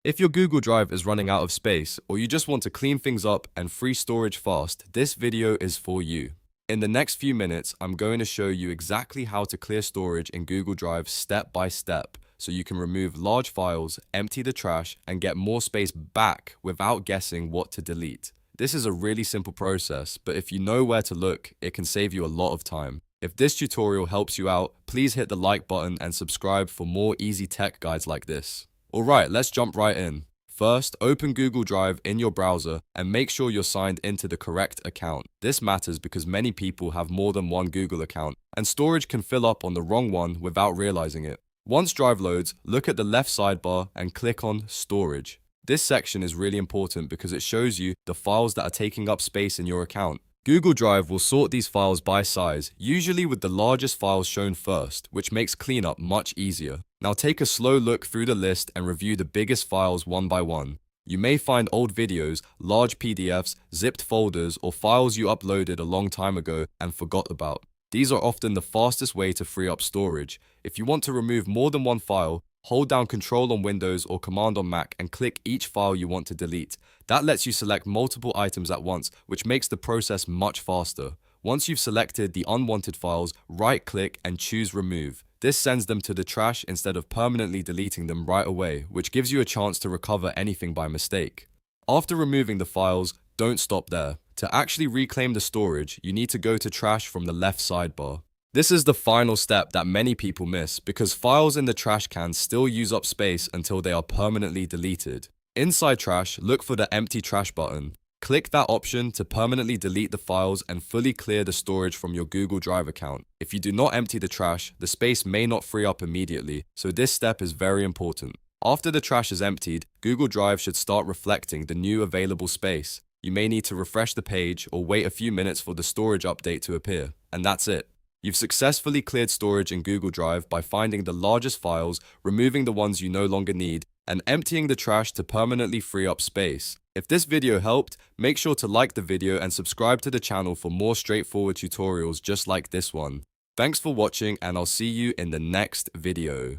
If your Google Drive is running out of space, or you just want to clean things up and free storage fast, this video is for you. In the next few minutes, I'm going to show you exactly how to clear storage in Google Drive step by step, so you can remove large files, empty the trash, and get more space back without guessing what to delete. This is a really simple process, but if you know where to look, it can save you a lot of time. If this tutorial helps you out, please hit the like button and subscribe for more easy tech guides like this. Alright, let's jump right in. First, open Google Drive in your browser and make sure you're signed into the correct account. This matters because many people have more than one Google account, and storage can fill up on the wrong one without realizing it. Once Drive loads, look at the left sidebar and click on Storage. This section is really important because it shows you the files that are taking up space in your account. Google Drive will sort these files by size, usually with the largest files shown first, which makes cleanup much easier. Now take a slow look through the list and review the biggest files one by one. You may find old videos, large PDFs, zipped folders, or files you uploaded a long time ago and forgot about. These are often the fastest way to free up storage. If you want to remove more than one file, hold down Control on Windows or Command on Mac and click each file you want to delete. That lets you select multiple items at once, which makes the process much faster. Once you've selected the unwanted files, right-click and choose Remove. This sends them to the trash instead of permanently deleting them right away, which gives you a chance to recover anything by mistake. After removing the files, don't stop there. To actually reclaim the storage, you need to go to Trash from the left sidebar. This is the final step that many people miss because files in the trash can still use up space until they are permanently deleted. Inside Trash, look for the Empty Trash button. Click that option to permanently delete the files and fully clear the storage from your Google Drive account. If you do not empty the trash, the space may not free up immediately, so this step is very important. After the trash is emptied, Google Drive should start reflecting the new available space. You may need to refresh the page or wait a few minutes for the storage update to appear, and that's it. You've successfully cleared storage in Google Drive by finding the largest files, removing the ones you no longer need, and emptying the trash to permanently free up space. If this video helped, make sure to like the video and subscribe to the channel for more straightforward tutorials just like this one. Thanks for watching, and I'll see you in the next video.